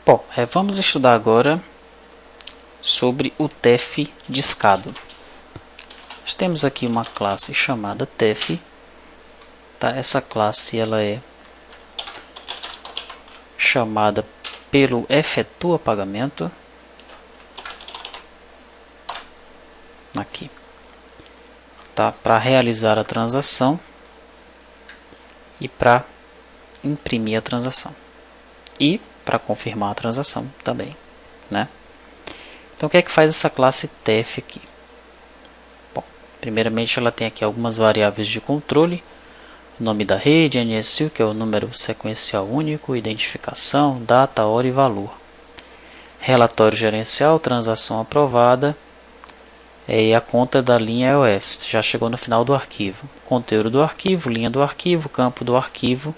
Bom, vamos estudar agora sobre o TEF discado. Nós temos aqui uma classe chamada TEF. Tá? Essa classe ela é chamada pelo efetua pagamento. Aqui. Tá? Para realizar a transação e para imprimir a transação. E para confirmar a transação também, né? Então o que é que faz essa classe TEF aqui? Bom, primeiramente ela tem aqui algumas variáveis de controle, o nome da rede, NSU, que é o número sequencial único, identificação, data, hora e valor. Relatório gerencial, transação aprovada, e a conta da linha EOS, já chegou no final do arquivo. Conteúdo do arquivo, linha do arquivo, campo do arquivo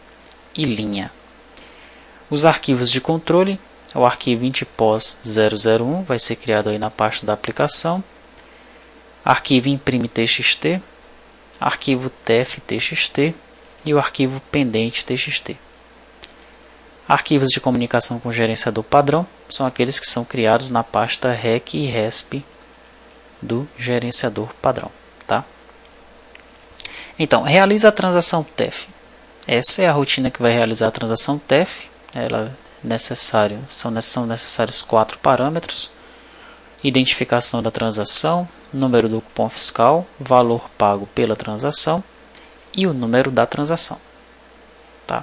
e linha. Os arquivos de controle, o arquivo intpos 001 vai ser criado aí na pasta da aplicação, arquivo imprime txt, arquivo tef txt e o arquivo pendente txt. Arquivos de comunicação com gerenciador padrão são aqueles que são criados na pasta rec e resp do gerenciador padrão. Tá? Então, realiza a transação TEF. Essa é a rotina que vai realizar a transação TEF. São necessários 4 parâmetros: identificação da transação, número do cupom fiscal, valor pago pela transação e o número da transação. Tá?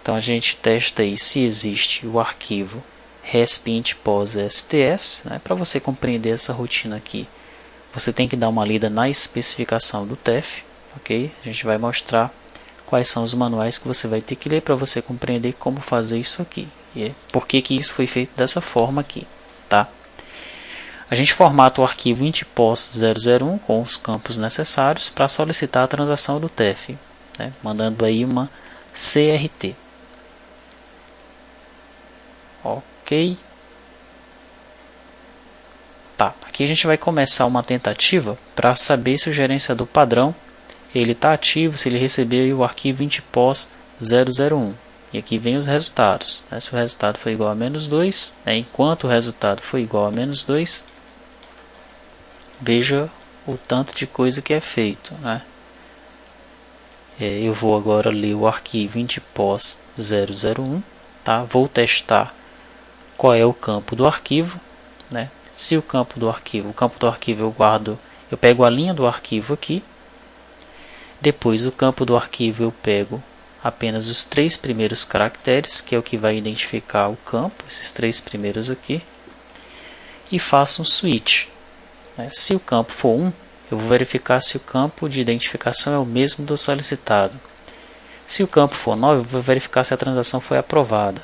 Então a gente testa aí se existe o arquivo resp.intpos.sts, né? Para você compreender essa rotina aqui, você tem que dar uma lida na especificação do TEF, ok? A gente vai mostrar quais são os manuais que você vai ter que ler para você compreender como fazer isso aqui. E por que isso foi feito dessa forma aqui. Tá? A gente formata o arquivo intpos 001 com os campos necessários para solicitar a transação do TEF, né? Mandando aí uma CRT. Ok. Tá. Aqui a gente vai começar uma tentativa para saber se o gerenciador padrão ele está ativo, se ele receber o arquivo intpos 001. E aqui vem os resultados. Né? Se o resultado for igual a -2, né? Enquanto o resultado for igual a -2, veja o tanto de coisa que é feito. Né? Eu vou agora ler o arquivo intpos 001. Tá? Vou testar qual é o campo do arquivo. Né? Se o campo do arquivo eu pego a linha do arquivo aqui. Depois, o campo do arquivo eu pego apenas os 3 primeiros caracteres, que é o que vai identificar o campo, esses 3 primeiros aqui, e faço um switch. Se o campo for 1, eu vou verificar se o campo de identificação é o mesmo do solicitado. Se o campo for 9, eu vou verificar se a transação foi aprovada.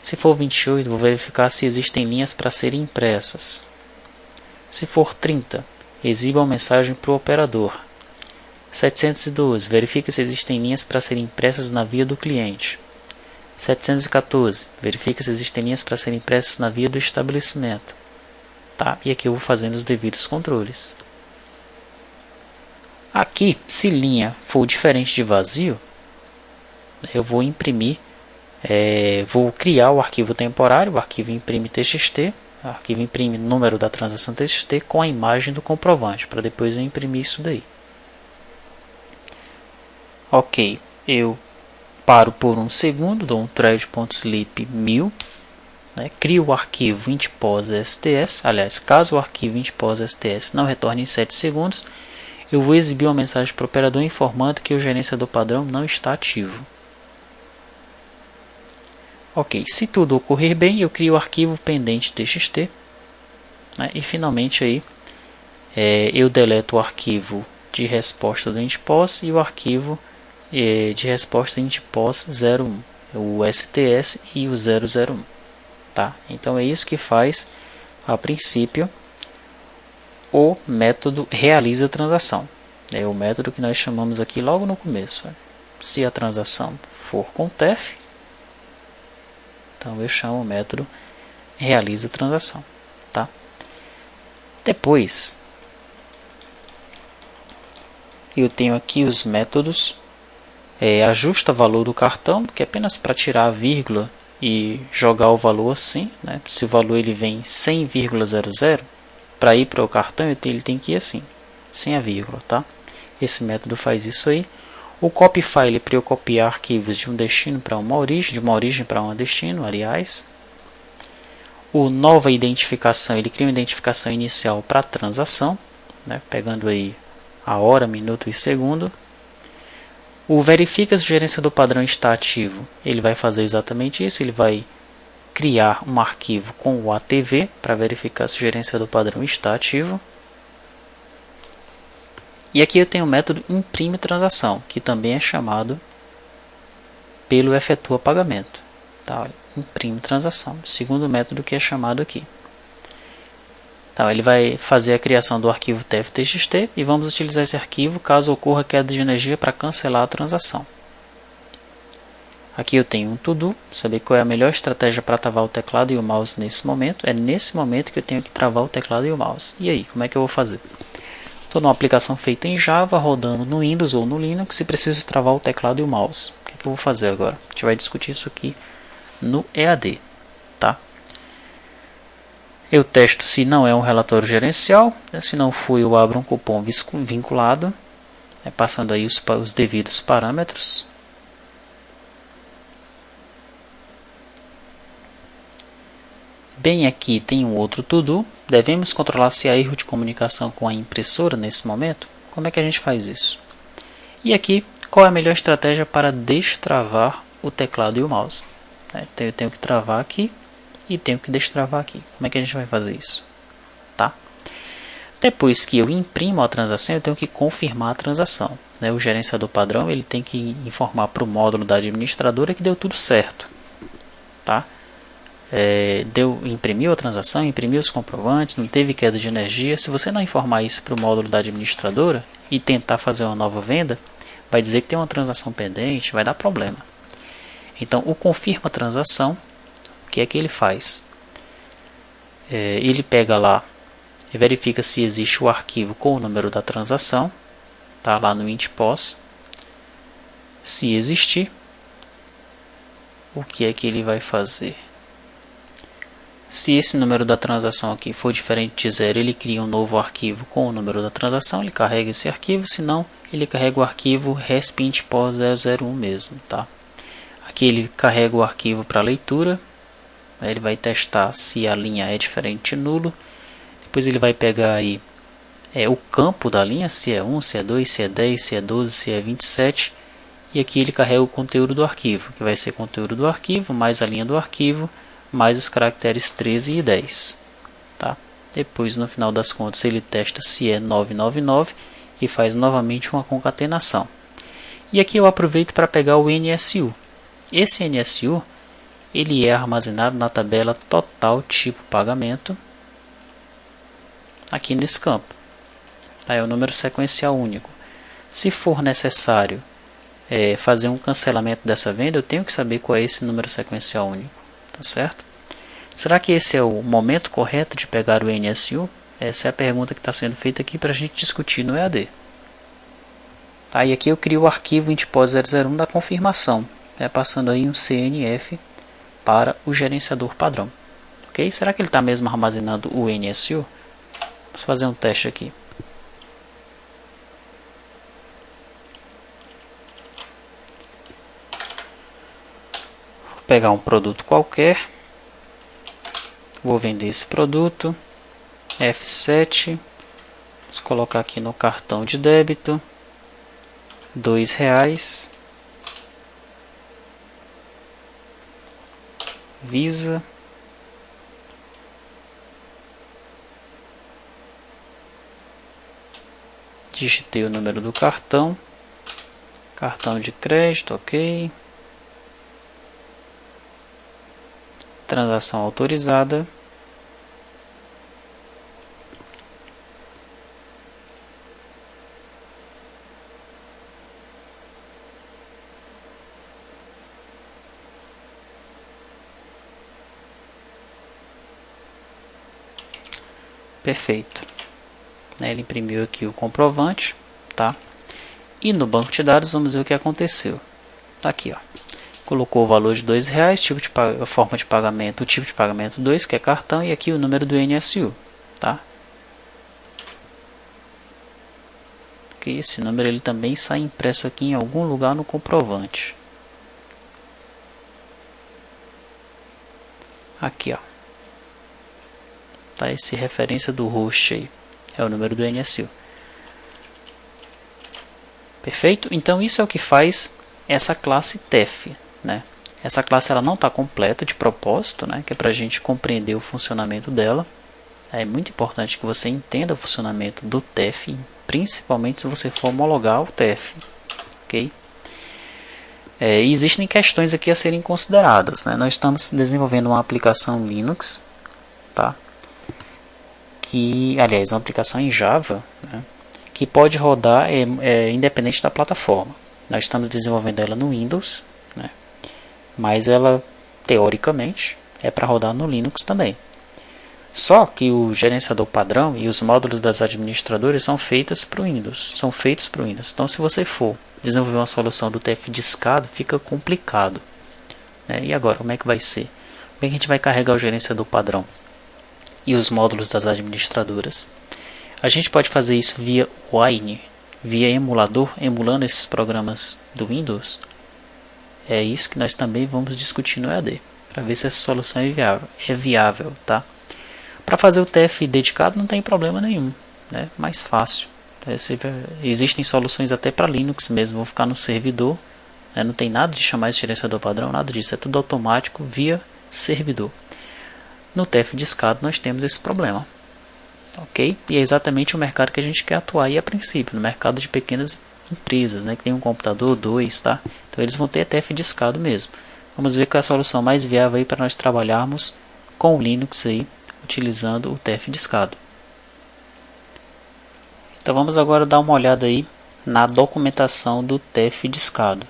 Se for 28, eu vou verificar se existem linhas para serem impressas. Se for 30, exiba uma mensagem para o operador. 712. Verifique se existem linhas para serem impressas na via do cliente. 714. Verifique se existem linhas para serem impressas na via do estabelecimento. Tá? E aqui eu vou fazendo os devidos controles. Aqui, se linha for diferente de vazio, eu vou imprimir, vou criar o arquivo temporário, o arquivo imprime txt, o arquivo imprime número da transação txt com a imagem do comprovante, para depois eu imprimir isso daí. Ok, eu paro por um segundo, dou um thread.sleep 1000, né, crio o arquivo intpos.sts. Aliás, caso o arquivo intpos.sts não retorne em 7 segundos, eu vou exibir uma mensagem para o operador informando que o gerenciador padrão não está ativo. Ok, se tudo ocorrer bem, eu crio o arquivo pendente txt, né, e finalmente aí, eu deleto o arquivo de resposta do intpos e o arquivo de resposta intpos 01, o STS e o 001. Tá? Então é isso que faz, a princípio, o método realiza a transação. É o método que nós chamamos aqui logo no começo. Se a transação for com TEF, então eu chamo o método realiza a transação. Tá? Depois, eu tenho aqui os métodos ajusta valor do cartão, que é apenas para tirar a vírgula e jogar o valor assim, né? Se o valor ele vem 100,00, para ir para o cartão ele tem que ir assim, sem a vírgula, tá? Esse método faz isso aí. O copy file para eu copiar arquivos de um destino para uma origem, de uma origem para um destino, aliás. O nova identificação, ele cria uma identificação inicial para a transação, né? Pegando aí a hora, minuto e segundo. O verifica se o gerenciador padrão está ativo. Ele vai fazer exatamente isso. Ele vai criar um arquivo com o ATV para verificar se o gerenciador padrão está ativo. E aqui eu tenho o método imprime transação, que também é chamado pelo efetua pagamento. Tá, olha, imprime transação, segundo método que é chamado aqui. Então, ele vai fazer a criação do arquivo tf.txt e vamos utilizar esse arquivo caso ocorra queda de energia para cancelar a transação. Aqui eu tenho um to-do, saber qual é a melhor estratégia para travar o teclado e o mouse nesse momento. É nesse momento que eu tenho que travar o teclado e o mouse. E aí, como é que eu vou fazer? Estou numa aplicação feita em Java, rodando no Windows ou no Linux, se preciso travar o teclado e o mouse. O que eu vou fazer agora? A gente vai discutir isso aqui no EAD. Tá? Eu testo se não é um relatório gerencial, né? Se não for, eu abro um cupom vinculado, né? Passando aí os devidos parâmetros. Bem aqui tem um outro to-do. Devemos controlar se há erro de comunicação com a impressora nesse momento. Como é que a gente faz isso? E aqui, qual é a melhor estratégia para destravar o teclado e o mouse? Então eu tenho que travar aqui e tenho que destravar aqui. Como é que a gente vai fazer isso? Tá? Depois que eu imprimo a transação, eu tenho que confirmar a transação. O gerenciador padrão ele tem que informar para o módulo da administradora que deu tudo certo. Tá? Imprimiu a transação, imprimiu os comprovantes, não teve queda de energia. Se você não informar isso para o módulo da administradora e tentar fazer uma nova venda, vai dizer que tem uma transação pendente, vai dar problema. Então, o confirma transação, o que é que ele faz? Ele pega lá e verifica se existe o arquivo com o número da transação, tá lá no int pos. Se existir, o que é que ele vai fazer? Se esse número da transação aqui for diferente de 0, ele cria um novo arquivo com o número da transação, ele carrega esse arquivo, se não, ele carrega o arquivo resp.intpos 001 mesmo, tá? Aqui ele carrega o arquivo para leitura, ele vai testar se a linha é diferente de nulo, depois ele vai pegar aí o campo da linha, se é 1, se é 2, se é 10, se é 12, se é 27, e aqui ele carrega o conteúdo do arquivo, que vai ser conteúdo do arquivo, mais a linha do arquivo, mais os caracteres 13 e 10. Tá? Depois, no final das contas, ele testa se é 999 e faz novamente uma concatenação. E aqui eu aproveito para pegar o NSU. Esse NSU ele é armazenado na tabela total tipo pagamento, aqui nesse campo. Tá? É o número sequencial único. Se for necessário fazer um cancelamento dessa venda, eu tenho que saber qual é esse número sequencial único. Tá certo? Será que esse é o momento correto de pegar o NSU? Essa é a pergunta que está sendo feita aqui para a gente discutir no EAD. Tá, e aqui eu crio o arquivo intpos 001 da confirmação, passando aí um CNF para o gerenciador padrão. Ok? Será que ele está mesmo armazenando o NSU? Vamos fazer um teste aqui. Pegar um produto qualquer, vou vender esse produto, F7, vamos colocar aqui no cartão de débito, R$2, Visa, digitei o número do cartão, cartão de crédito, ok. Transação autorizada. Perfeito. Ele imprimiu aqui o comprovante, tá? E no banco de dados vamos ver o que aconteceu. Tá aqui, ó. colocou o valor de R$2, tipo de forma de pagamento, o tipo de pagamento 2, que é cartão, e aqui o número do NSU, tá? Porque esse número ele também sai impresso aqui em algum lugar no comprovante. Aqui, ó. Tá esse referência do host aí, é o número do NSU. Perfeito? Então isso é o que faz essa classe TEF, né? Essa classe ela não está completa de propósito, né? Que é para a gente compreender o funcionamento dela. É muito importante que você entenda o funcionamento do TEF, principalmente se você for homologar o TEF, ok? Existem questões aqui a serem consideradas, né? Nós estamos desenvolvendo uma aplicação Linux, tá? Aliás, uma aplicação em Java, né? Que pode rodar independente da plataforma. Nós estamos desenvolvendo ela no Windows, né? Mas ela, teoricamente, é para rodar no Linux também. Só que o gerenciador padrão e os módulos das administradoras são feitos para o Windows. Então, se você for desenvolver uma solução do TF discado, fica complicado, né? E agora, como é que vai ser? Como é que a gente vai carregar o gerenciador padrão e os módulos das administradoras? A gente pode fazer isso via Wine, via emulador, emulando esses programas do Windows. É isso que nós também vamos discutir no EAD, para ver se essa solução é viável, tá? Para fazer o TF dedicado não tem problema nenhum, né? Mais fácil. Existem soluções até para Linux mesmo, vão ficar no servidor, né? Não tem nada de chamar esse gerenciador padrão, nada disso, é tudo automático via servidor. No TF discado nós temos esse problema. Ok? E é exatamente o mercado que a gente quer atuar aí a princípio, no mercado de pequenas empresas, né, que tem um computador, 2, tá? Então eles vão ter TF discado mesmo. Vamos ver qual é a solução mais viável aí para nós trabalharmos com o Linux aí, utilizando o TF discado. Então vamos agora dar uma olhada aí na documentação do TF discado.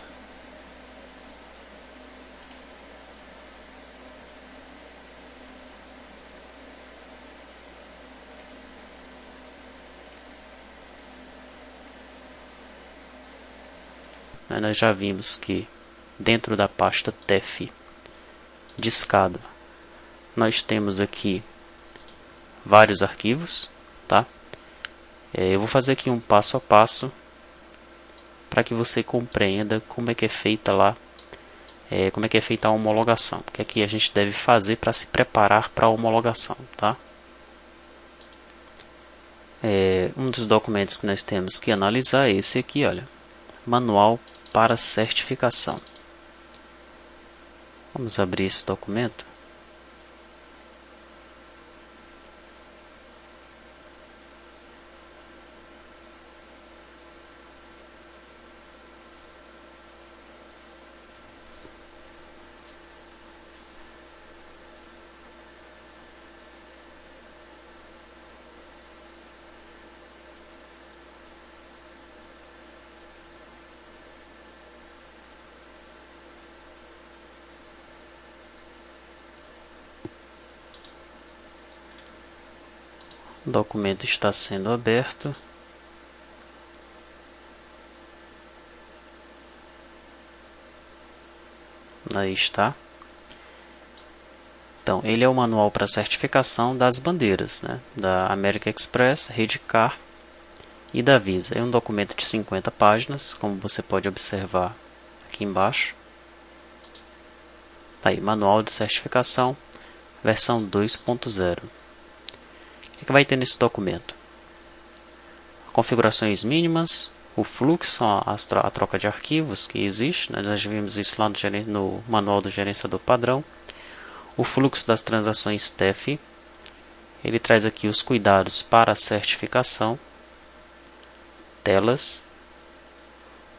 Nós já vimos que dentro da pasta TEF discado nós temos aqui vários arquivos, tá? Eu vou fazer aqui um passo a passo para que você compreenda como é que é feita lá, como é que é feita a homologação, o que é que a gente deve fazer para se preparar para a homologação, tá? Um dos documentos que nós temos que analisar é esse aqui, olha, manual para certificação. Vamos abrir esse documento. O documento está sendo aberto. Aí está. Então, ele é o manual para certificação das bandeiras, né? Da American Express, Redcar e da Visa. É um documento de 50 páginas, como você pode observar aqui embaixo. Aí, manual de certificação, versão 2.0. O que vai ter nesse documento? Configurações mínimas, o fluxo, a troca de arquivos que existe, né? Nós vimos isso lá no manual do gerenciador padrão. O fluxo das transações TEF, ele traz aqui os cuidados para a certificação, telas,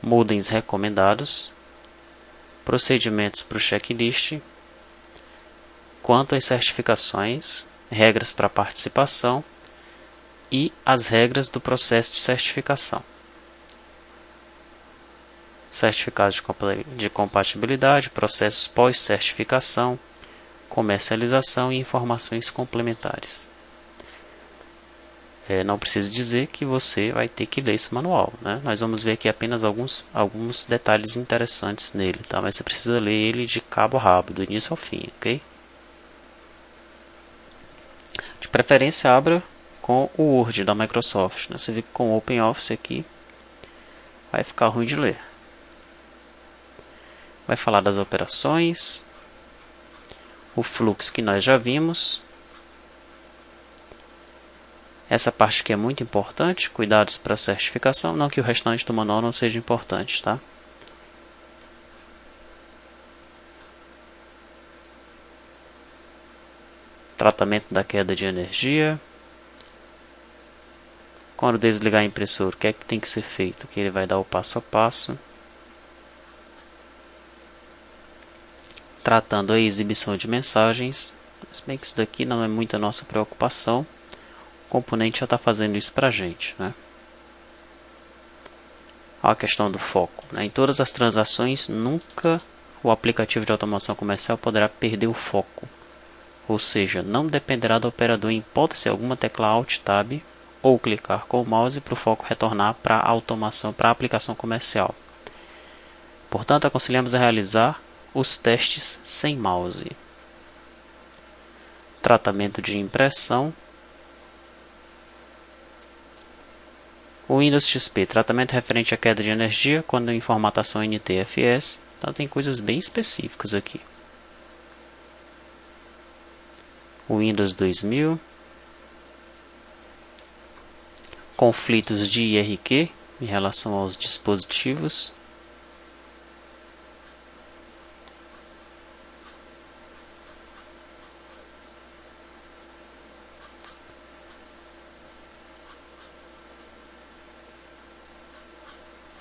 modems recomendados, procedimentos para o checklist, quanto às certificações, regras para participação e as regras do processo de certificação. Certificados de compatibilidade, processos pós-certificação, comercialização e informações complementares. não precisa dizer que você vai ter que ler esse manual, né? Nós vamos ver aqui apenas alguns detalhes interessantes nele, tá? Mas você precisa ler ele de cabo a rabo, do início ao fim, ok? De preferência, abra com o Word da Microsoft, né? Você vê que com o OpenOffice aqui vai ficar ruim de ler. Vai falar das operações, o fluxo que nós já vimos. Essa parte aqui é muito importante, cuidados para certificação, não que o restante do manual não seja importante, tá? Tratamento da queda de energia. Quando desligar a impressora, o que é que tem que ser feito? Que ele vai dar o passo a passo. Tratando a exibição de mensagens. Se bem que isso daqui não é muito a nossa preocupação. O componente já está fazendo isso para a gente, né? A questão do foco, né? Em todas as transações, nunca o aplicativo de automação comercial poderá perder o foco. Ou seja, não dependerá do operador em hipótese alguma teclar Alt Tab ou clicar com o mouse para o foco retornar para a automação, para a aplicação comercial. Portanto, aconselhamos a realizar os testes sem mouse. Tratamento de impressão. O Windows XP, tratamento referente à queda de energia quando em formatação NTFS. Então tem coisas bem específicas aqui. O Windows 2000. Conflitos de IRQ em relação aos dispositivos.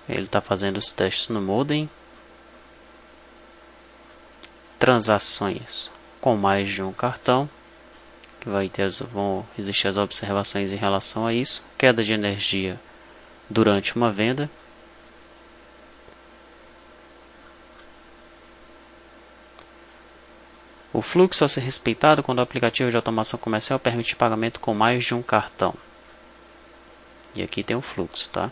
Ele está fazendo os testes no modem. Transações com mais de um cartão. Que vão existir as observações em relação a isso. Queda de energia durante uma venda. O fluxo a ser respeitado quando o aplicativo de automação comercial permite pagamento com mais de um cartão. E aqui tem o fluxo, tá?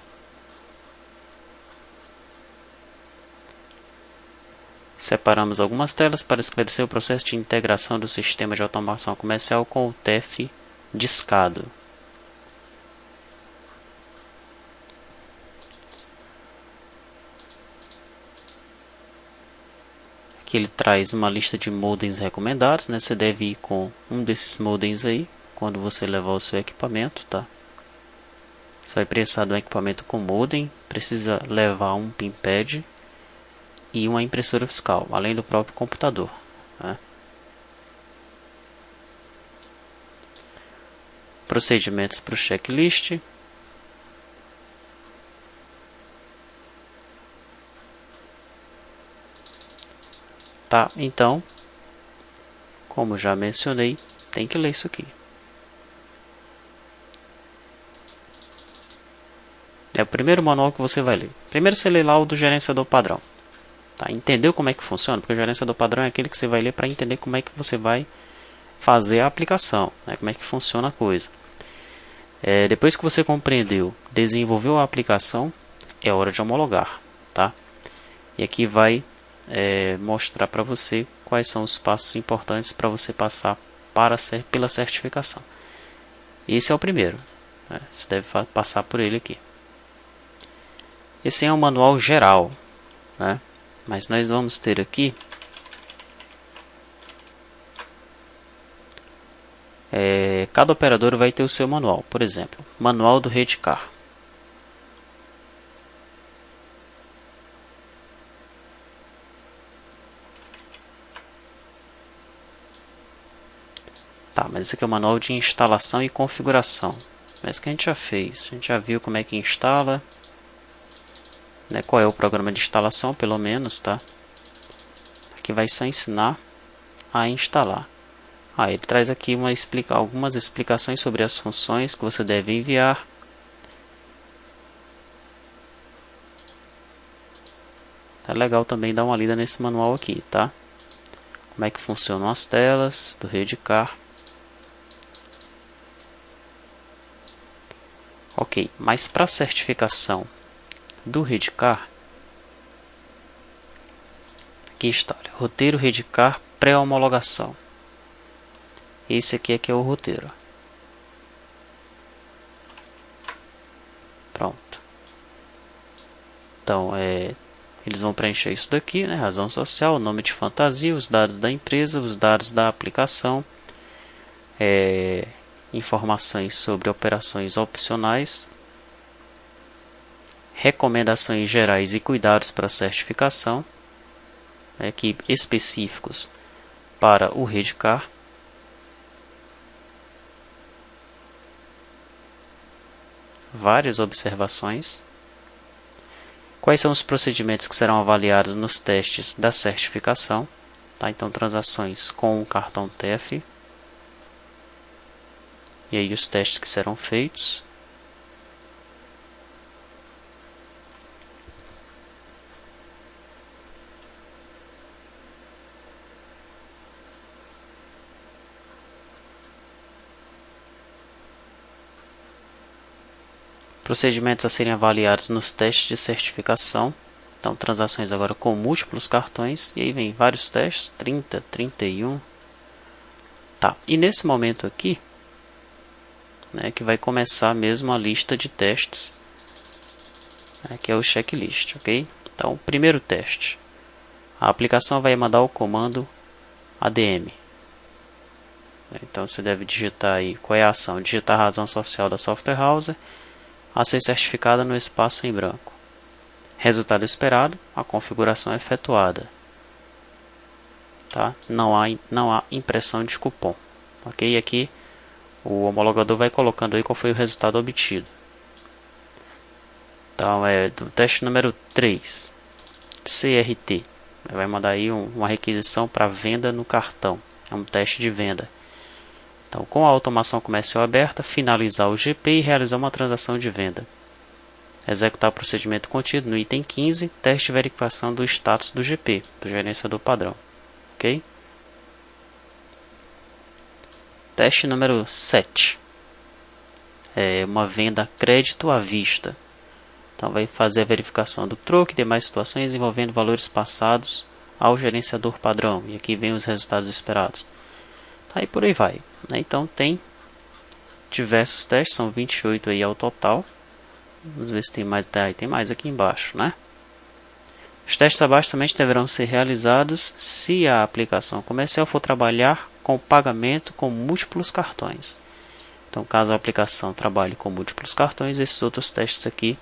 Separamos algumas telas para esclarecer o processo de integração do sistema de automação comercial com o TEF discado. Aqui ele traz uma lista de modems recomendados, né? Você deve ir com um desses modems aí quando você levar o seu equipamento, tá? Você vai precisar de um equipamento com modem, precisa levar um pinpad e uma impressora fiscal, além do próprio computador, né? Procedimentos para o checklist. Tá, então, como já mencionei, tem que ler isso aqui. É o primeiro manual que você vai ler. Primeiro você lê lá o do gerenciador padrão. Tá? Entendeu como é que funciona? Porque o gerenciador padrão é aquele que você vai ler para entender como é que você vai fazer a aplicação, né? Como é que funciona a coisa. Depois que você compreendeu, desenvolveu a aplicação, é hora de homologar, tá? E aqui vai mostrar para você quais são os passos importantes para você passar pela certificação. Esse é o primeiro, né? Você deve passar por ele aqui. Esse é um manual geral, né? Mas nós vamos ter aqui cada operador vai ter o seu manual. Por exemplo, manual do Redcar. Tá, mas esse aqui é o manual de instalação e configuração. Mas que a gente já fez, a gente já viu como é que instala, né, qual é o programa de instalação, pelo menos, tá? Aqui vai só ensinar a instalar. Ele traz aqui algumas explicações sobre as funções que você deve enviar. É legal também dar uma lida nesse manual aqui, tá? Como é que funcionam as telas do Redcar. Ok, mas para a certificação do Redcar, aqui está, olha, roteiro Redcar pré-homologação. Esse aqui é que é o roteiro. Pronto. Então, eles vão preencher isso daqui, né? Razão social, nome de fantasia, os dados da empresa, os dados da aplicação, informações sobre operações opcionais, recomendações gerais e cuidados para a certificação, aqui específicos para o Redcar. Várias observações. Quais são os procedimentos que serão avaliados nos testes da certificação? Tá? Então, transações com o cartão TEF. E aí os testes que serão feitos. Procedimentos a serem avaliados nos testes de certificação. Então, transações agora com múltiplos cartões. E aí vem vários testes, 30, 31. Tá. E nesse momento aqui, que vai começar mesmo a lista de testes, que é o checklist, ok? Então, primeiro teste. A aplicação vai mandar o comando ADM. Então, você deve digitar aí qual é a ação. Digitar a razão social da software house a ser certificada no espaço em branco. Resultado esperado, a configuração é efetuada. Tá? Não há impressão de cupom. Ok? E aqui o homologador vai colocando aí qual foi o resultado obtido. Então do teste número 3, CRT. Vai mandar aí uma requisição para venda no cartão. É um teste de venda. Então, com a automação comercial aberta, finalizar o GP e realizar uma transação de venda. Executar o procedimento contido no item 15, teste de verificação do status do GP, do gerenciador padrão. Ok? Teste número 7. É uma venda crédito à vista. Então, vai fazer a verificação do troco e demais situações envolvendo valores passados ao gerenciador padrão. E aqui vem os resultados esperados. Aí por aí vai. Então tem diversos testes, são 28 aí ao total. Vamos ver se tem mais. Tem mais aqui embaixo, né? Os testes abaixo também deverão ser realizados se a aplicação comercial for trabalhar com pagamento com múltiplos cartões. Então, caso a aplicação trabalhe com múltiplos cartões, esses outros testes aqui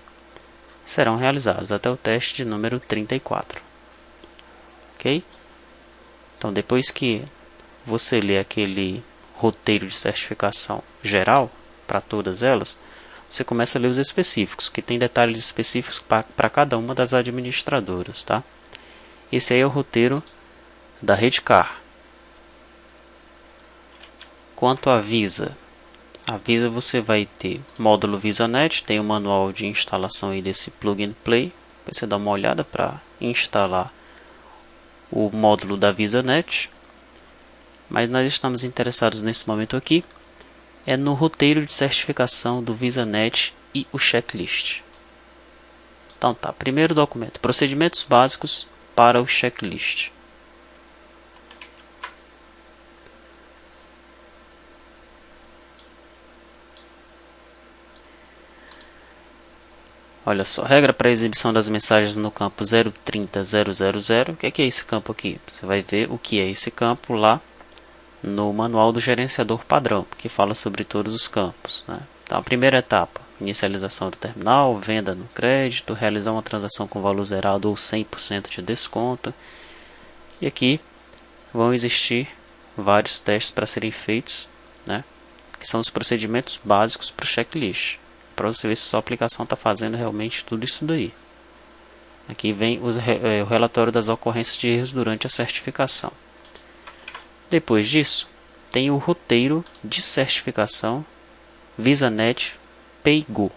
serão realizados até o teste de número 34. Ok? Então, depois que você lê aquele roteiro de certificação geral para todas elas, você começa a ler os específicos, que tem detalhes específicos para cada uma das administradoras, tá? Esse aí é o roteiro da Redcar. Quanto à Visa, a Visa você vai ter módulo VisaNet, tem o manual de instalação aí desse plug and play. Você dá uma olhada para instalar o módulo da VisaNet. Mas nós estamos interessados nesse momento aqui no roteiro de certificação do VisaNet e o checklist. Então tá, primeiro documento, procedimentos básicos para o checklist. Olha só, regra para exibição das mensagens no campo 030000. O que é esse campo aqui? Você vai ver o que é esse campo lá no manual do gerenciador padrão, que fala sobre todos os campos, né? Então, a primeira etapa, inicialização do terminal, venda no crédito, realizar uma transação com valor zerado ou 100% de desconto. E aqui vão existir vários testes para serem feitos, né? Que são os procedimentos básicos para o checklist, para você ver se sua aplicação está fazendo realmente tudo isso daí. Aqui vem o relatório das ocorrências de erros durante a certificação. Depois disso, tem o roteiro de certificação VisaNet PayGo.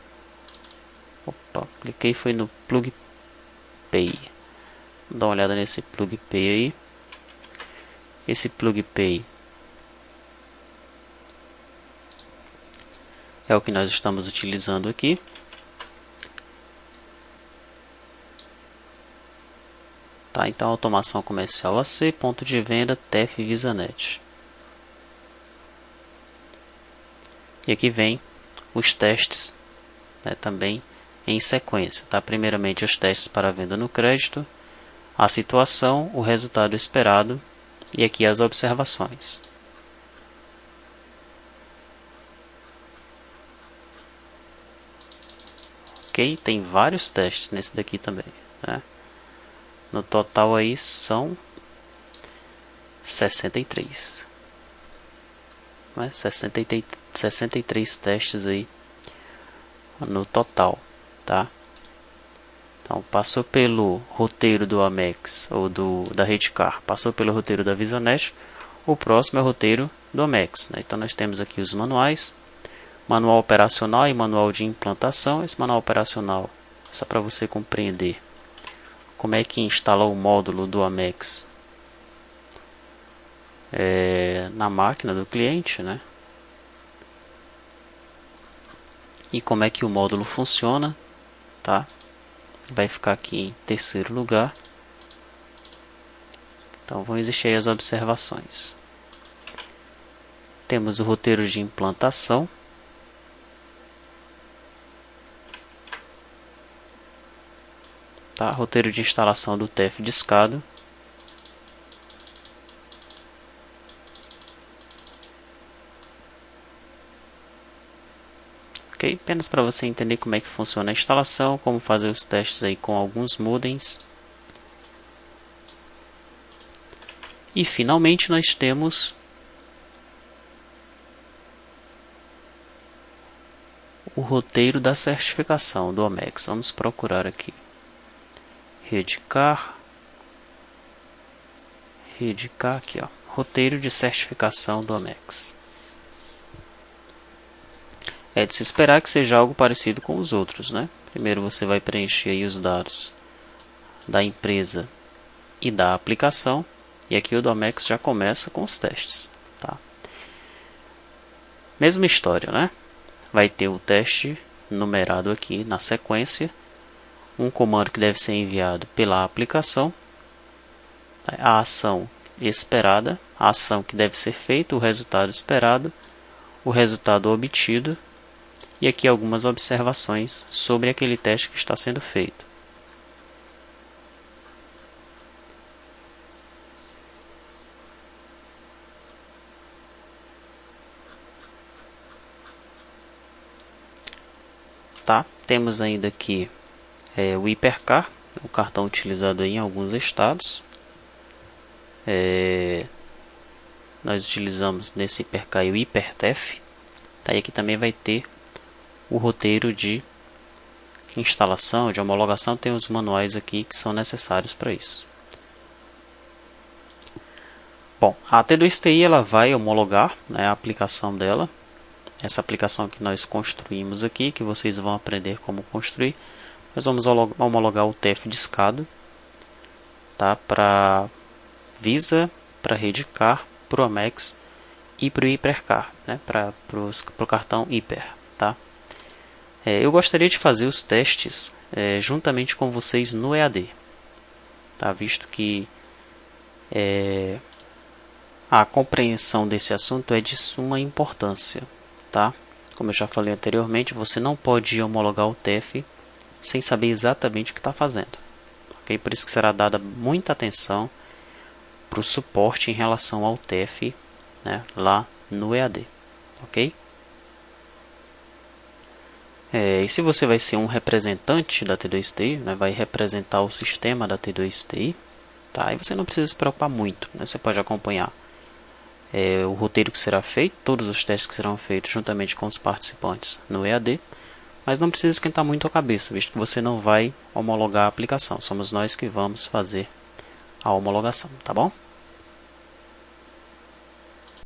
Opa, cliquei foi no Plug Pay. Dá uma olhada nesse Plug Pay aí. Esse Plug Pay é o que nós estamos utilizando aqui. Tá, então automação comercial AC, ponto de venda, TEF VisaNet. E aqui vem os testes, né, também em sequência. Tá? Primeiramente os testes para venda no crédito, a situação, o resultado esperado e aqui as observações. Ok, tem vários testes nesse daqui também, né? No total aí são 63. Né? 63 testes aí no total, tá? Então passou pelo roteiro do Amex ou da Redcar, passou pelo roteiro da VisaNet, o próximo é o roteiro do Amex, né? Então nós temos aqui os manuais, manual operacional e manual de implantação. Esse manual operacional é só para você compreender como é que instala o módulo do Amex na máquina do cliente, né? E como é que o módulo funciona, tá? Vai ficar aqui em terceiro lugar. Então vão existir aí as observações. Temos o roteiro de implantação. Tá? Roteiro de instalação do TEF discado. Ok, apenas para você entender como é que funciona a instalação, como fazer os testes aí com alguns modems. E finalmente nós temos o roteiro da certificação do Amex. Vamos procurar aqui. Redcar aqui, ó. Roteiro de certificação do Amex. É de se esperar que seja algo parecido com os outros, né? Primeiro você vai preencher aí os dados da empresa e da aplicação. E aqui o do Amex já começa com os testes, tá? Mesma história, né? Vai ter o teste numerado aqui na sequência. Um comando que deve ser enviado pela aplicação. A ação esperada, a ação que deve ser feita, o resultado esperado, o resultado obtido. E aqui algumas observações sobre aquele teste que está sendo feito. Tá? Temos ainda aqui o Hipercar, o cartão utilizado aí em alguns estados. Nós utilizamos nesse Hipercar o HiperTEF. Tá? E aqui também vai ter o roteiro de instalação, de homologação. Tem os manuais aqui que são necessários para isso. Bom, a T2TI ela vai homologar, né, a aplicação dela. Essa aplicação que nós construímos aqui, que vocês vão aprender como construir. Nós vamos homologar o TEF discado, tá? Para Visa, para Redcar, para o Amex e para o Hipercar, né? Para o cartão Hiper. Tá? Eu gostaria de fazer os testes juntamente com vocês no EAD, tá? Visto que a compreensão desse assunto é de suma importância. Tá? Como eu já falei anteriormente, você não pode homologar o TEF sem saber exatamente o que está fazendo. Okay? Por isso que será dada muita atenção para o suporte em relação ao TEF, né, lá no EAD. Ok? E se você vai ser um representante da T2TI, né, vai representar o sistema da T2TI, tá? Aí você não precisa se preocupar muito, né? Você pode acompanhar o roteiro que será feito, todos os testes que serão feitos juntamente com os participantes no EAD, mas não precisa esquentar muito a cabeça, visto que você não vai homologar a aplicação. Somos nós que vamos fazer a homologação, tá bom?